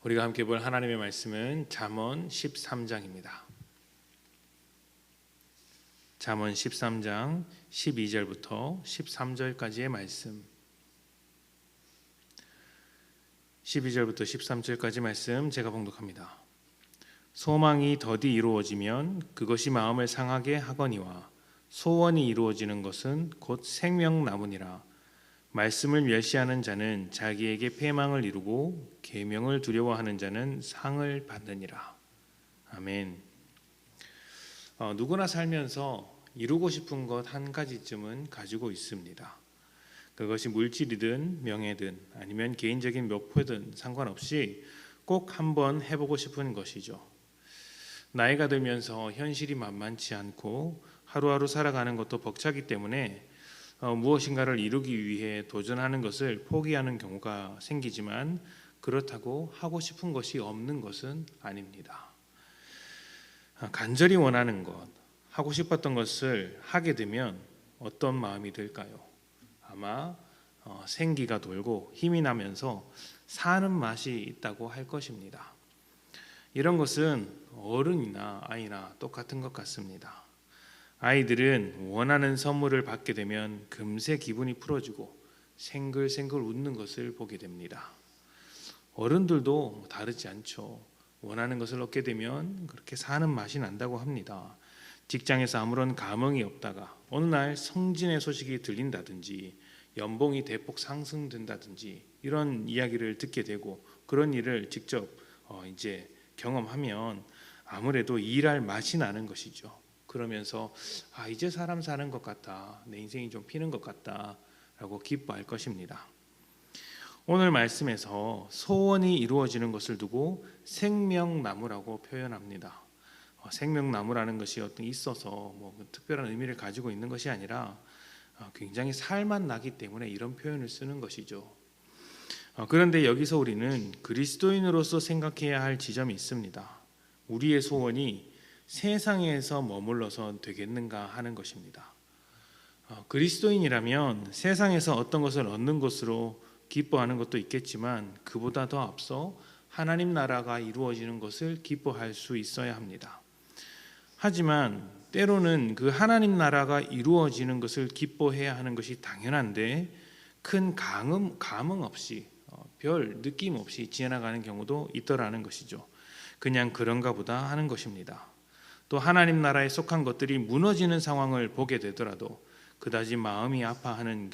우리가 함께 볼 하나님의 말씀은 잠언 13장입니다. 잠언 13장 12절부터 13절까지의 말씀, 12절부터 13절까지 말씀 제가 봉독합니다. 소망이 더디 이루어지면 그것이 마음을 상하게 하거니와 소원이 이루어지는 것은 곧 생명나무니라. 말씀을 멸시하는 자는 자기에게 패망을 이루고 계명을 두려워하는 자는 상을 받느니라. 아멘. 누구나 살면서 이루고 싶은 것 한 가지쯤은 가지고 있습니다. 그것이 물질이든 명예든 아니면 개인적인 목표든 상관없이 꼭 한번 해보고 싶은 것이죠. 나이가 들면서 현실이 만만치 않고 하루하루 살아가는 것도 벅차기 때문에 무엇인가를 이루기 위해 도전하는 것을 포기하는 경우가 생기지만 그렇다고 하고 싶은 것이 없는 것은 아닙니다. 간절히 원하는 것, 하고 싶었던 것을 하게 되면 어떤 마음이 들까요? 아마 생기가 돌고 힘이 나면서 사는 맛이 있다고 할 것입니다. 이런 것은 어른이나 아이나 똑같은 것 같습니다. 아이들은 원하는 선물을 받게 되면 금세 기분이 풀어지고 생글생글 웃는 것을 보게 됩니다. 어른들도 다르지 않죠. 원하는 것을 얻게 되면 그렇게 사는 맛이 난다고 합니다. 직장에서 아무런 감흥이 없다가 어느 날 승진의 소식이 들린다든지 연봉이 대폭 상승된다든지 이런 이야기를 듣게 되고 그런 일을 직접 이제 경험하면 아무래도 일할 맛이 나는 것이죠. 그러면서 이제 사람 사는 것 같다, 내 인생이 좀 피는 것 같다 라고 기뻐할 것입니다. 오늘 말씀에서 소원이 이루어지는 것을 두고 생명나무라고 표현합니다. 생명나무라는 것이 어떤 있어서 특별한 의미를 가지고 있는 것이 아니라 굉장히 살맛 나기 때문에 이런 표현을 쓰는 것이죠. 그런데 여기서 우리는 그리스도인으로서 생각해야 할 지점이 있습니다. 우리의 소원이 세상에서 머물러서 되겠는가 하는 것입니다. 그리스도인이라면 세상에서 어떤 것을 얻는 것으로 기뻐하는 것도 있겠지만 그보다 더 앞서 하나님 나라가 이루어지는 것을 기뻐할 수 있어야 합니다. 하지만 때로는 그 하나님 나라가 이루어지는 것을 기뻐해야 하는 것이 당연한데 큰 감흥 없이 별 느낌 없이 지나가는 경우도 있더라는 것이죠. 그냥 그런가 보다 하는 것입니다. 또 하나님 나라에 속한 것들이 무너지는 상황을 보게 되더라도 그다지 마음을 아파하지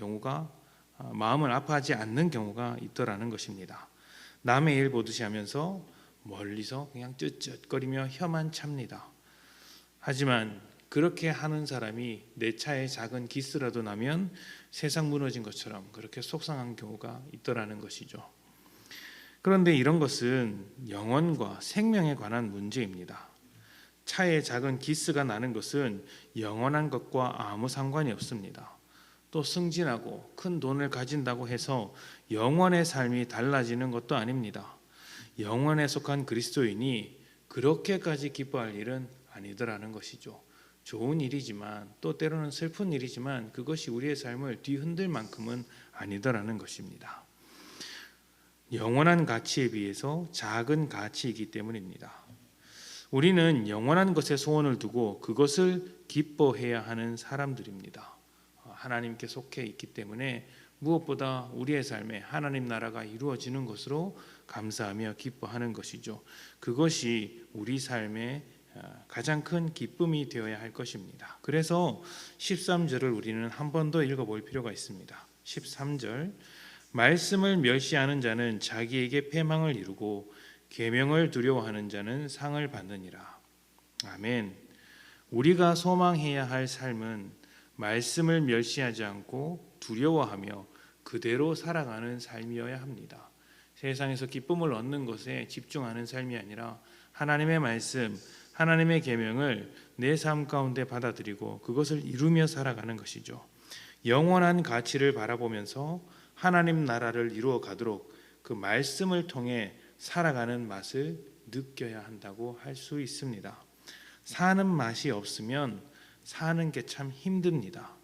않는 경우가 있더라는 것입니다. 남의 일 보듯이 하면서 멀리서 그냥 쯧쯧거리며 혀만 찹니다. 하지만 그렇게 하는 사람이 내 차에 작은 기스라도 나면 세상 무너진 것처럼 그렇게 속상한 경우가 있더라는 것이죠. 그런데 이런 것은 영혼과 생명에 관한 문제입니다. 차에 작은 기스가 나는 것은 영원한 것과 아무 상관이 없습니다. 또 승진하고 큰 돈을 가진다고 해서 영원의 삶이 달라지는 것도 아닙니다. 영원에 속한 그리스도인이 그렇게까지 기뻐할 일은 아니더라는 것이죠. 좋은 일이지만 또 때로는 슬픈 일이지만 그것이 우리의 삶을 뒤흔들 만큼은 아니더라는 것입니다. 영원한 가치에 비해서 작은 가치이기 때문입니다. 우리는 영원한 것에 소원을 두고 그것을 기뻐해야 하는 사람들입니다. 하나님께 속해 있기 때문에 무엇보다 우리의 삶에 하나님 나라가 이루어지는 것으로 감사하며 기뻐하는 것이죠. 그것이 우리 삶의 가장 큰 기쁨이 되어야 할 것입니다. 그래서 13절을 우리는 한 번 더 읽어볼 필요가 있습니다. 13절, 말씀을 멸시하는 자는 자기에게 패망을 이루고 계명을 두려워하는 자는 상을 받느니라. 아멘. 우리가 소망해야 할 삶은 말씀을 멸시하지 않고 두려워하며 그대로 살아가는 삶이어야 합니다. 세상에서 기쁨을 얻는 것에 집중하는 삶이 아니라 하나님의 말씀, 하나님의 계명을 내 삶 가운데 받아들이고 그것을 이루며 살아가는 것이죠. 영원한 가치를 바라보면서 하나님 나라를 이루어 가도록 그 말씀을 통해 살아가는 맛을 느껴야 한다고 할 수 있습니다. 사는 맛이 없으면 사는 게 참 힘듭니다.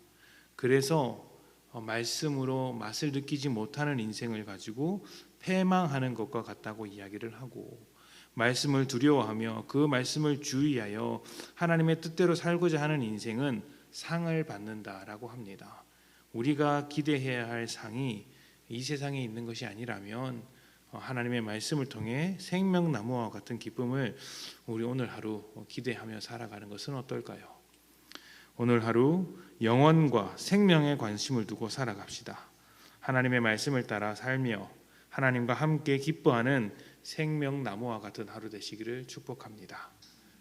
그래서 말씀으로 맛을 느끼지 못하는 인생을 가지고 패망하는 것과 같다고 이야기를 하고, 말씀을 두려워하며 그 말씀을 주의하여 하나님의 뜻대로 살고자 하는 인생은 상을 받는다라고 합니다. 우리가 기대해야 할 상이 이 세상에 있는 것이 아니라면 하나님의 말씀을 통해 생명나무와 같은 기쁨을 우리 오늘 하루 기대하며 살아가는 것은 어떨까요? 오늘 하루 영혼과 생명에 관심을 두고 살아갑시다. 하나님의 말씀을 따라 살며 하나님과 함께 기뻐하는 생명나무와 같은 하루 되시기를 축복합니다.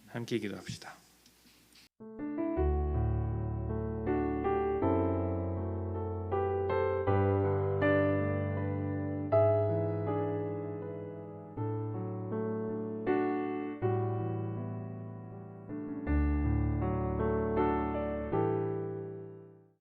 함께 기도합시다.